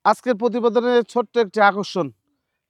আজকের প্রতিবেদনে ছোট্ট একটি আকর্ষণ,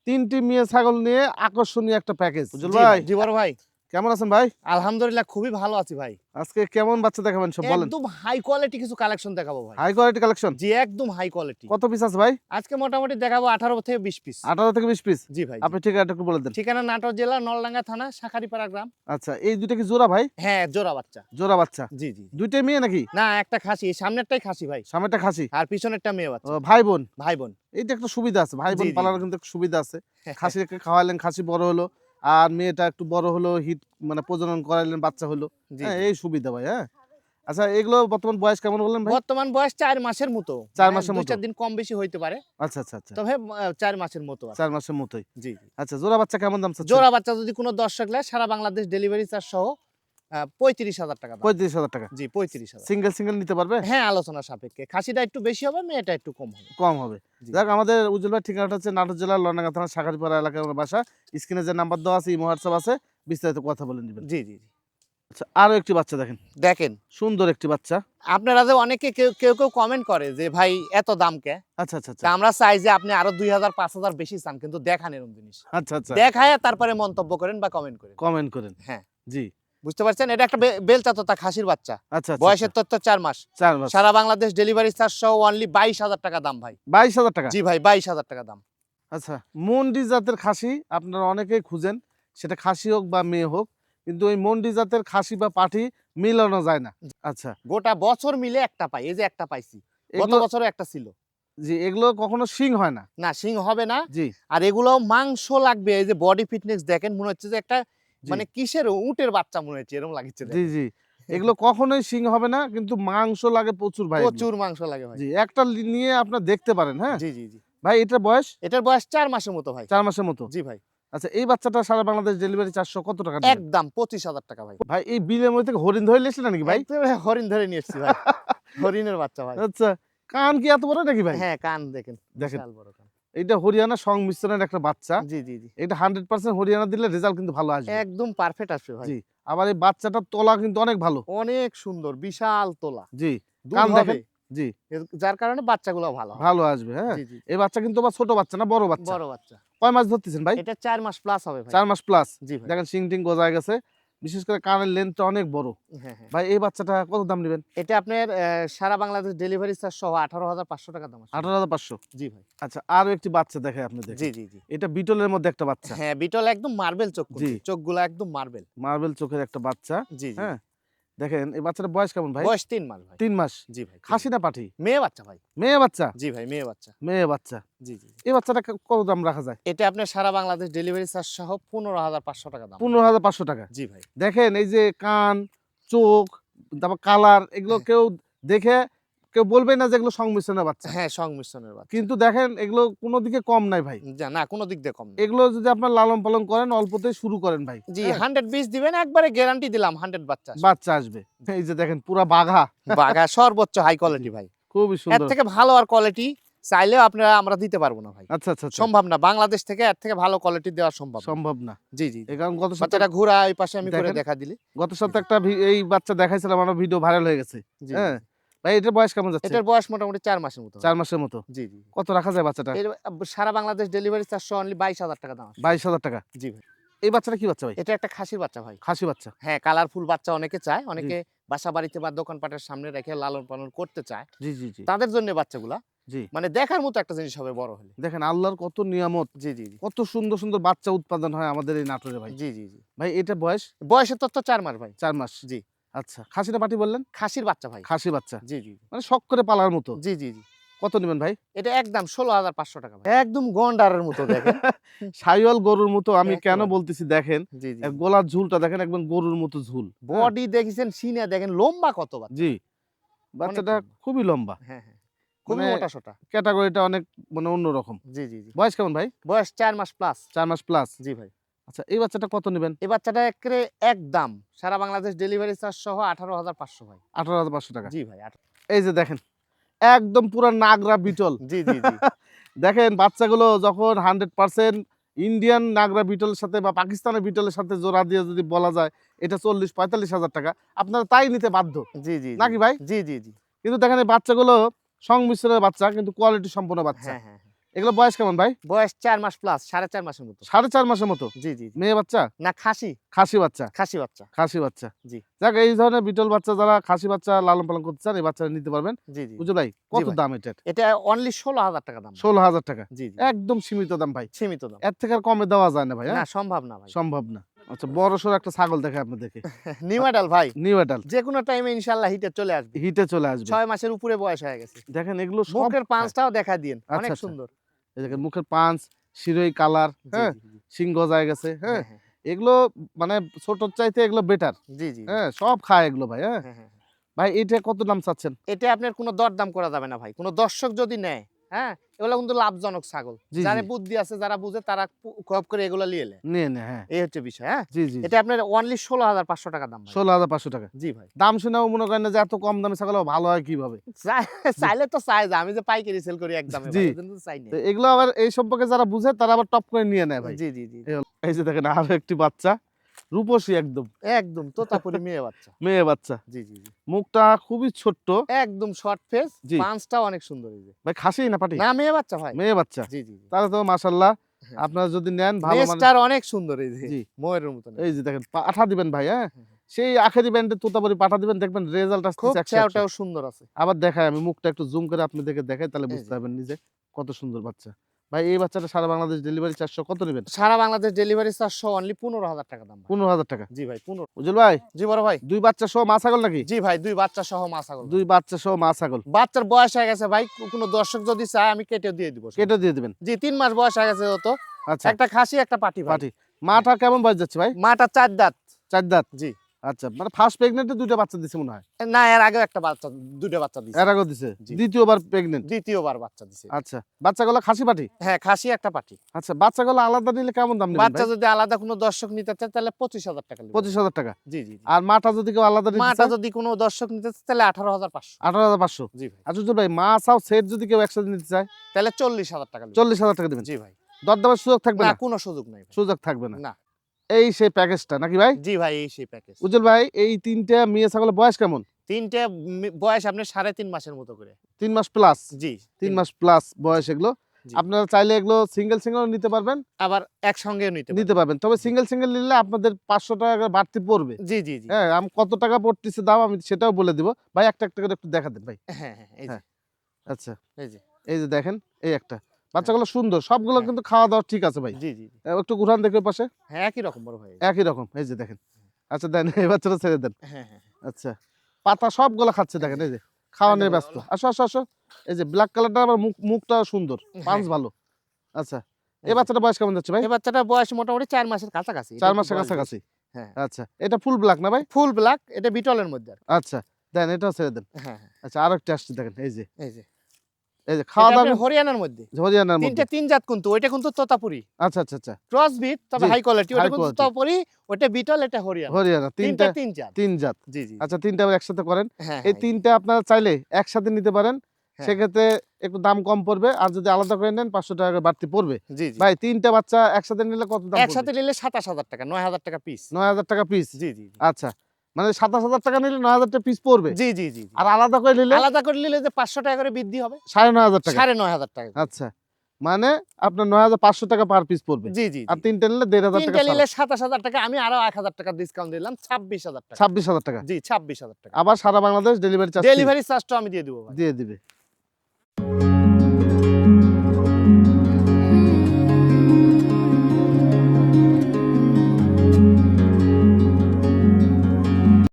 3টি মেয়ে ছাগল নিয়ে আকর্ষণীয় একটা প্যাকেজ। উজ্জ্বল ভাই, জি বড় ভাই, কেমন আছেন ভাই? আলহামদুলিল্লাহ খুবই ভালো আছি ভাই। আজকে কেমন বাচ্চা দেখাবেন সব বলেন। একদম হাই কোয়ালিটি কিছু কালেকশন দেখাবো ভাই। High quality collection. জি একদম হাই কোয়ালিটি। কত পিস আছে ভাই? আজকে মোটামুটি দেখাবো 18 থেকে 20 পিস। 18 থেকে 20 পিস। জি ভাই। আপনি ঠিকানাটা একটু বলে দেন। ঠিকানা নাটোর জেলা নলডাঙ্গা থানা শাখারিপাড়া গ্রাম। আচ্ছা, এই দুইটা কি জোড়া ভাই? হ্যাঁ, জোড়া বাচ্চা। জোড়া বাচ্চা। জি জি। দুইটাই মেয়ে নাকি? না, একটা খাসি, সামনেরটাই খাসি ভাই। সামনেটা খাসি আর পিছনেরটা মেয়ে বাচ্চা। ভাই বোন। ভাই বোন। এইটা একটা সুবিধা আছে, ভাই বোন জি, জি, পালার জি। কিন্তু একটা সুবিধা আছে। খাসিকে খাওয়াইলেন, খাসি বড় হলো, আর মেয়েটা একটু বড় হলো, হিট মানে প্রজনন করাইলেন, বাচ্চা হলো। জি, হ্যাঁ, জি। এই সুবিধা ভাই। হ্যাঁ, আচ্ছা, এগুলো বর্তমান বয়স কেমন বললেন ভাই? বর্তমান বয়স 4 মাসের মতো। 4 মাসের মতো। 2-4 দিন কম বেশি হইতে পারে। আচ্ছা আচ্ছা আচ্ছা, তবে 4 মাসের মতো আছে। 4 মাসের মতোই। জি জি। আচ্ছা, জোড়া বাচ্চা কেমন দাম চাচ্ছেন? জোড়া বাচ্চা যদি কোনো দর্শক নেয় সারা বাংলাদেশ ডেলিভারি চার্জ সহ 35,000 টাকা দাম। 35,000 টাকা। জি 35,000। সিঙ্গেল সিঙ্গেল নিতে পারবে? হ্যাঁ, আলোচনা সাপেক্ষে। খাসিটা একটু বেশি হবে, মেয়েটা একটু কম হবে। কম হবে। জি। যাক, আমাদের উজ্জ্বল ভাই ঠিকানাটা হচ্ছে নাটোর জেলার লন্ডাঙ্গা থানা শাখারিপাড়া এলাকায় আমার বাসা। স্ক্রিনে যে নাম্বার দেওয়া আছে, ইমো হোয়াটসঅ্যাপ আছে, বিস্তারিত কথা বলে নেবেন। জি জি জি। আচ্ছা, আরো একটি বাচ্চা দেখেন, দেখেন, সুন্দর একটি বাচ্চা। আপনারা যে অনেকে কেউ কমেন্ট করে যে ভাই এত দাম কে? আচ্ছা আচ্ছা তা আচ্ছা আমরা চাই যে আপনি আরো 2,000 5,000 বেশি চান, কিন্তু দেখান এরকম জিনিস। আচ্ছা আচ্ছা, দেখায় তারপরে মন্তব্য করেন বা কমেন্ট করেন। কমেন্ট করেন। হ্যাঁ, জি, বুঝতে পারছেন? এটা একটা বেলচা তোতা খাসির বাচ্চা। আচ্ছা আচ্ছা, বয়সের তথ্য 4 মাস। 4 মাস। সারা বাংলাদেশ ডেলিভারি চার্জ সহ অনলি 22,000 টাকা দাম ভাই। 22,000 টাকা। জি ভাই, 22,000 টাকা দাম। আচ্ছা, মন্ডি জাতের খাসি আপনারা অনেকেই খুঁজেন, সেটা খাসি হোক বা মেয়ে হোক, কিন্তু ওই মন্ডি জাতের খাসি বা পাঠি মিলানো যায় না। আচ্ছা, গোটা বছর মিলে একটা পাই। এই যে একটা পাইছি। গত এগুলো, বছরও একটা ছিল। জি, এগুলো কখনো শিং হয় না। না, শিং হবে না। জি আর এগুলো মাংস লাগবে। এই যে বডি ফিটনেস দেখেন, মনে হচ্ছে যে একটা জি মানে কিসের উটের বাচ্চা মনে হচ্ছে, এরকম লাগছে জি দেখেন। জি, এগুলো কখনোই শিং হবে না, কিন্তু মাংস লাগে প্রচুর ভাই এগুলো। প্রচুর মাংস লাগে ভাই। জি, একটা নিয়ে আপনার দেখতে পারেন। হ্যাঁ জি জি জি। ভাই, এটার বয়স এটার বয়স 4 মাসের মতো ভাই। 4 মাসের মতো। জি ভাই। আচ্ছা, এই বাচ্চাটা সারা বাংলাদেশ ডেলিভারি 400 কত টাকা দিবেন? একদম 25,000 টাকা ভাই। ভাই, এই বিলের মধ্যে থেকে হরিণ ধরে নিয়েছিলেন নাকি ভাই? একদম হরিণ ধরে নিয়ে এসেছি ভাই। হরিণের বাচ্চা ভাই। আচ্ছা, কান কি এত বড় নাকি ভাই? হ্যাঁ, কান দেখেন। দেখেন, বিশাল বড় কান। এটা হরিয়ানা সংমিশ্রণের একটা বাচ্চা। জি জি জি। এটা 100% হরিয়ানা দিলে রেজাল্ট কিন্তু ভালো আসবে। একদম পারফেক্ট আসবে ভাই। জি, আবার এই বাচ্চাটার তলা কিন্তু অনেক ভালো। অনেক সুন্দর, বিশাল তোলা। জি, দুধ কান হবে। দেখেন। জি, যার কারণে বাচ্চাগুলো ভালো হয়। ভালো আসবে। হ্যাঁ, জি জি। এই বাচ্চা কিন্তু আবার ছোট বাচ্চা না, বড় বাচ্চা। বড় বাচ্চা। কয় মাস ধরতেছেন ভাই? এটা 4 মাস প্লাস হবে ভাই। 4 মাস প্লাস। জি ভাই। দেখেন, শিং টিং গজায় গেছে, বিশেষ করে কানের লেন্থটা অনেক বড়। হ্যাঁ হ্যাঁ। ভাই, এই বাচ্চাটা কত দাম নেবেন? এটা আপনার সারা বাংলাদেশ ডেলিভারি চার্জ সহ 18,500 টাকা দাম আছে। 18,500। জি ভাই। আচ্ছা, আরো একটি বাচ্চা দেখাই আপনি জি দেখেন। জি জি। এটা বিটলের মধ্যে একটা বাচ্চা। হ্যাঁ, বিটল একদম মার্বেল চোখ জি। কিন্তু। চোখগুলো একদম মার্বেল। মার্বেল চোখের একটা বাচ্চা। জি জি। হ্যাঁ, দেখেন এই বাচ্চাটার বয়স কেমন ভাই? বয়স 3 মাস ভাই। 3 মাস। জি ভাই। খাসি না পাঠি? মেয়ে বাচ্চা ভাই। মেয়ে বাচ্চা? জি ভাই, মেয়ে বাচ্চা। মেয়ে বাচ্চা। জি জি। এই বাচ্চাটা কত দাম রাখা যায়? এটা আপনার সারা বাংলাদেশ ডেলিভারি চার্জ সহ 15,500 টাকা দাম। 15,500 টাকা। জি ভাই। দেখেন, এই যে কান, চোখ, তারপর কালার, এগুলো কেউ দেখে কেউ বলবে না যে এগুলো সংমিশ্রণের বাচ্চা। হ্যাঁ, সংমিশ্রণের বাচ্চা। কিন্তু দেখেন, এগুলো কোনো দিকে কম নাই ভাই। না, কোনো দিক দিয়ে কম না। এগুলো যদি আপনার লালন পালন করেন, অল্পতেই শুরু করেন ভাই। জি, হ্যাঁ, 100 পিস দিবেন, একবারে গ্যারান্টি দিলাম 100 বাচ্চা আসবে। বাচ্চা আসবে। এই যে দেখেন, পুরা বাঘা। বাঘা সর্বোচ্চ হাই কোয়ালিটি ভাই। খুবই এর সুন্দর। থেকে ভালো আর কোয়ালিটি চাইলেও আমরা দিতে পারবো না ভাই। আচ্ছা আচ্ছা আচ্ছা, সম্ভব না। বাংলাদেশ থেকে এর থেকে ভালো কোয়ালিটি দেওয়া সম্ভব না। সম্ভব না। জি জি। এই কারণ গত সপ্তাহে, বাচ্চাটা ঘোরা এই পাশে আমি করে দেখেন, দেখা দিলি। গত সপ্তাহে একটা এই বাচ্চা দেখাইছিলাম, আমার ভিডিও ভাইরাল হয়ে গেছে। জি। হ্যাঁ ভাই, এটার বয়স কেমন যাচ্ছে? এটার বয়স মোটামুটি 4 মাসের মতো। 4 মাসের মতো। জি জি। কত রাখা যায় বাচ্চাটা? এর সারা বাংলাদেশ ডেলিভারি চার্জ অনলি 22,000 টাকা দাম আছে। 22,000 টাকা। জি ভাই। এই বাচ্চাটা কি বাচ্চা ভাই? এটা একটা খাসির বাচ্চা ভাই। খাসি বাচ্চা। হ্যাঁ, কালারফুল বাচ্চা অনেকে চায়। অনেকে বাসা বাড়িতে বা দোকানপাটের সামনে রেখে লালন পালন করতে চায়। জি জি জি তাদের জন্য বাচ্চাগুলা জি, মানে দেখার মতো একটা জিনিস হবে বড় হলে। দেখেন আল্লাহর কত নিয়ামত, জি জি জি। কত সুন্দর সুন্দর বাচ্চা উৎপাদন হয় আমাদের এই নাটোরে ভাই। জি জি জি। ভাই, এটা বয়স বয়সের তথ্য 4 মাস ভাই। 4 মাস। জি। আচ্ছা, খাসি না পাটি বললেন? খাসির বাচ্চা ভাই। খাসি বাচ্চা, জি জি জি। মানে শখ করে পালার মতো। জি জি জি। কত নেবেন ভাই? এটা একদম 16,500 টাকা ভাই। একদম গন্ডারের মতো দেখেন। সাইওয়াল গরুর মতো। আমি কেন একেবারে। বলতেছি দেখেন, জি জি। গলার ঝুলটা দেখেন, একদম গরুর মতো ঝুল। হ্যাঁ, বডি দেখেছেন, সিনা দেখেন, লম্বা কত বাচ্চা। জি, অনেক বাচ্চাটা লম্বা। খুবই লম্বা। হ্যাঁ হ্যাঁ। খুবই মানে মোটা-সোটা। ক্যাটাগরিটা অনেক মানে অন্যরকম। জি জি জি। বয়স কেমন ভাই? বয়স 4 মাস প্লাস। 4 মাস প্লাস। জি ভাই। আচ্ছা, এই বাচ্চাটা কত নেবেন? এই বাচ্চাটা একেবারে একদম সারা বাংলাদেশ ডেলিভারি চার্জ সহ 18,500 ভাই। 18,500 টাকা। জি ভাই। এই যে দেখেন, একদম পুরা নাগরা বিটল। জি জি জি। দেখেন, বাচ্চাগুলো যখন 100% ইন্ডিয়ান নাগরা বিটলের সাথে বা পাকিস্তানের বিটলের সাথে জোড়া দিয়ে যদি বলা যায়, এটা 40-45 হাজার টাকা, আপনারা তাই নিতে বাধ্য জি জি। নাকি ভাই? জি জি জি। কিন্তু দেখেন, এই বাচ্চাগুলো সংমিশ্রণের বাচ্চা কিন্তু কোয়ালিটি সম্পন্ন বাচ্চা। হ্যাঁ হ্যাঁ হ্যাঁ। এগুলো বয়স কেমন ভাই? বয়স 4 মাস প্লাস, 4.5 মাসের মতো। 4.5 মাসের মতো। জি জি জি। মেয়ে বাচ্চা? না খাসি, খাসি বাচ্চা? খাসি বাচ্চা। খাসি বাচ্চা। জি। যাক, এই ধরনের বিটল বাচ্চা যারা খাসি বাচ্চা লালন পালন করতে চান এই বাচ্চাটা নিতে পারবেন। জি জি। উজ্জ্বল ভাই কত ভাই। দাম এটার? এটা অনলি 16,000 টাকা দাম। 16,000 টাকা। জি জি। একদম সীমিত দাম ভাই। সীমিত দাম। এর থেকে আর কমে দেওয়া যায় না ভাই। না হ্যাঁ? সম্ভব না ভাই। সম্ভব না। আচ্ছা, বড় সড় একটা ছাগল দেখে আপনাদেরকে। নিউ অ্যাডাল ভাই। নিউ অ্যাডাল্ট যে কোনো টাইমে ইনশাআল্লাহ হিটে চলে আসবে। হিটে চলে আসবে। 6 মাসের উপরে বয়স হয়ে গেছে। দেখেন এগুলো সব মুখের খায়। পাঁচটাও দেখা দিন। আচ্ছা, অনেক আচ্ছা। সুন্দর। এই দেখেন মুখের পাঁচ, শিরোই কালার, জি হ্যাঁ? জি জি। সিংহ যায় গেছে, হ্যাঁ? হ্যাঁ হ্যাঁ। এগুলো মানে ছোটর চাইতে এগুলো বেটার। জি জি জি। হ্যাঁ? সব খায় এগুলো ভাই, হ্যাঁ? হ্যাঁ হ্যাঁ। ভাই এটা কত দাম চাচ্ছেন? এটা আপনার কোনো দরদাম করা যাবে না ভাই। কোনো দর্শক যদি নেয়, হ্যাঁ? এগুলো কিন্তু লাভজনক ছাগল। জি, যার জি। বুদ্ধি আছে, যারা বুঝে তারা খপ করে এগুলো নিয়ে নেয়। নিয়ে নে, হ্যাঁ। এই হচ্ছে বিষয়, হ্যাঁ? জি, জি। এটা আপনার অনলি 16,500 টাকা দাম ভাই। 16,500 টাকা। জি ভাই। দাম শুনেও মনে করেন না যে এত কম দামে ছাগল ভালো হয় কিভাবে? চাইলে তো চাই যে আমি যে পাইকারি সেল করি একদমে জি। ভাই, কিন্তু চাই না। তো এগুলো আবার এই সম্পর্কে যারা বুঝে তারা আবার টপ করে নিয়ে নেয় ভাই। জি জি জি। এই যে দেখেন আরো একটি বাচ্চা, রূপসী একদম একদম তোতাপুরি মেয়ে বাচ্চা। মেয়ে বাচ্চা। জি জি জি। মুখটা খুবই ছোট্ট। একদম শর্ট ফেস, জি। পাঁচটাও অনেক সুন্দর এই যে। ভাই খাসি না পাটি? না মেয়ে বাচ্চা ভাই। মেয়ে বাচ্চা। জি জি জি। তাহলে তো মাশাআল্লাহ হ্যাঁ। আপনারা যদি নেন ভালো মানে। নেস্টার অনেক সুন্দর এই যে। জি। ময়ূরের মতন। এই যে দেখেন পাঠা দিবেন ভাই, হ্যাঁ? হুম, হুম। সেই আখেরি ব্যান্ডের তোতাপুরি পাঠা দিবেন, দেখবেন রেজাল্ট খুব আসতেছে 100 চেহারাটাও সুন্দর আছে। আবার দেখাই আমি মুখটা একটু জুম করে আপনাদেরকে দেখাই তাহলে এই বুঝতে যে। পারবেন নিজে কত সুন্দর বাচ্চা। ভাই এই বাচ্চাটা সারা বাংলাদেশ ডেলিভারি 400 কত নেবেন? সারা বাংলাদেশ ডেলিভারি চার্জ সহ অনলি 15,000 টাকা দাম ভাই। 15,000 টাকা। জি ভাই 15। উজ্জ্বল ভাই জি বড় ভাই। 2 বাচ্চা সহ মা ছাগল নাকি? জি ভাই 2 বাচ্চা সহ মা ছাগল। 2 বাচ্চা সহ মা ছাগল বাচ্চার বয়স হয়ে গেছে ভাই, কোনো দর্শক যদি চায় আমি কেটে দিয়ে দিব। কেটে দিয়ে দিবেন। জি 3 মাস বয়স হয়ে গেছে তো। আচ্ছা, একটা খাসি একটা পাটি ভাই। পাটি। মাটা কেমন বয়স যাচ্ছে ভাই? মাটা 4 দাঁত। 4 দাঁত। জি। আচ্ছা, মানে ফার্স্ট প্রেগন্যান্টে 2টা বাচ্চা দিছে মনে হয়। না এর আগেও একটা বাচ্চা, 2টা বাচ্চা দিছে। এর আগেও দিছে। জি। দ্বিতীয়বার প্রেগন্যান্ট। দ্বিতীয়বার বাচ্চা দিছে। আচ্ছা, বাচ্চাগুলো খাসি পাটি? হ্যাঁ খাসি একটা পাটি। আচ্ছা, বাচ্চাগুলো আলাদা নিলে কেমন দাম নেবেন বাচ্চা ভাই? যদি আলাদা কোনো দর্শক নিতে চায় তাহলে 25,000 টাকা নেবে। 25,000 টাকা। জি জি জি। আর মাটা যদি কেউ আলাদা নিতে মাটা চায়? যদি কোনো দর্শক নিতে চায় তাহলে 18,500। 18,500। জি ভাই। আচ্ছা উজ্জ্বল ভাই, মাছ আর সেট যদি কেউ একসাথে নিতে চায় তাহলে 40,000 টাকা নেবে। 40,000 টাকা দিবেন। জি ভাই। দরদামের সুযোগ থাকবে না না? কোনো সুযোগ নাই ভাই। সুযোগ থাকবে না। না। এই সেই প্যাকেজটা নাকি ভাই? জি ভাই এই সেই প্যাকেজ। উজ্জ্বল ভাই এই 3টে মেয়ে ছাগলের বয়স কেমন? তিনটে বয়স আপনার 3.5 মাসের মতো করে। 3 মাস প্লাস। জি। 3 মাস প্লাস বয়স এগুলো। জি। আপনারা চাইলে এগুলো সিঙ্গেল নিতে পারবেন। আবার একসঙ্গেও নিতে নিতে পারবেন। তবে সিঙ্গেল নিলে আপনাদের 500 টাকা করে বাড়তি পড়বে। জি জি জি। হ্যাঁ, কত টাকা পড়তেছে দাম আমি সেটাও বলে দিব। ভাই একটা একটা করে একটু দেখা দেন ভাই। হ্যাঁ হ্যাঁ এই যে। হ্যাঁ। আচ্ছা, এই যে। এই যে দেখেন এই একটা। বাচ্চাগুলো সুন্দর। সবগুলো হ্যাঁ। কিন্তু খাওয়া দাওয়া ঠিক আছে ভাই। জি জি জি। একটু ঘুরান দেখি ওই পাশে। হ্যাঁ একই রকম বড় ভাই। একই রকম। এই যে দেখেন। আচ্ছা দেন এই বাচ্চাটা ছেড়ে দেন। হ্যাঁ হ্যাঁ। আচ্ছা। পাতা সবগুলো খাচ্ছে দেখেন এই যে। খাওয়া নিয়ে ব্যস্ত। আসো, আসো, আসো। এই যে ব্ল্যাক কালারটা আবার মুখটা সুন্দর। পাঁচ ভালো। আচ্ছা। এই বাচ্চাটার বয়স কেমন যাচ্ছে ভাই? এই বাচ্চাটার বয়স মোটামুটি 4 মাসের কাছাকাছি। 4 মাসের কাছাকাছি। হ্যাঁ। আচ্ছা। এটা ফুল ব্ল্যাক না ভাই? ফুল ব্ল্যাক, এটা বিটলের মধ্যে আর কি। আচ্ছা। দেন এটাও ছেড়ে দেন। হ্যাঁ হ্যাঁ। আচ্ছা আরেকটা আসছে দেখেন এই যে। এই যে। এই যে খাওয়া এটা দাওয়া আপনার হরিয়ানার মধ্যে। হরিয়ানার মধ্যে। তিনটে 3 জাত কিন্তু, ওইটা কিন্তু তোতাপুরি। আচ্ছা, আচ্ছা, আচ্ছা। ক্রস বিট তবে জি, হাই কোয়ালিটি। ওটা high কিন্তু quality। তোতাপুরি, ওটা বিটল, এটা হরিয়ানা। হরিয়ানা তিনটে 3টা 3 জাত। 3 জাত। জি জি। আচ্ছা 3টা আবার একসাথে করেন। হ্যাঁ এই হ্যাঁ। 3টা আপনারা চাইলে একসাথে নিতে পারেন। হ্যাঁ। সেক্ষেত্রে একটু দাম কম পড়বে। আর যদি আলাদা করে নেন 500 টাকা করে বাড়তি পড়বে। জি জি। ভাই 3টা বাচ্চা একসাথে নিলে কত দাম পড়বে? একসাথে নিলে 27,000 টাকা, 9,000 টাকা পিস। 9,000 টাকা পিস। জি জি জি। আচ্ছা। মানে 27,000 টাকা নিলে 9,000 টাকা পিস পড়বে। জি জি জি। আর আলাদা করে নিলে আলাদা করে নিলে যে 500 টাকা করে বৃদ্ধি হবে। 9,500 টাকা। 9,500 টাকা। আচ্ছা। মানে আপনার 9,500 টাকা পার পিস পড়বে। জি জি। আর 3টা নিলে 1,500 টাকা। তিনটে নিলে 27,000 টাকা, আমি আরো 1,000 টাকা ডিসকাউন্ট দিলাম, 26,000 টাকা। 26,000 টাকা। জি 26,000 টাকা। আবার সারা বাংলাদেশ ডেলিভারি চার্জ ডেলিভারি চার্জটা আমি দিয়ে দিব ভাই। দিয়ে দিবে।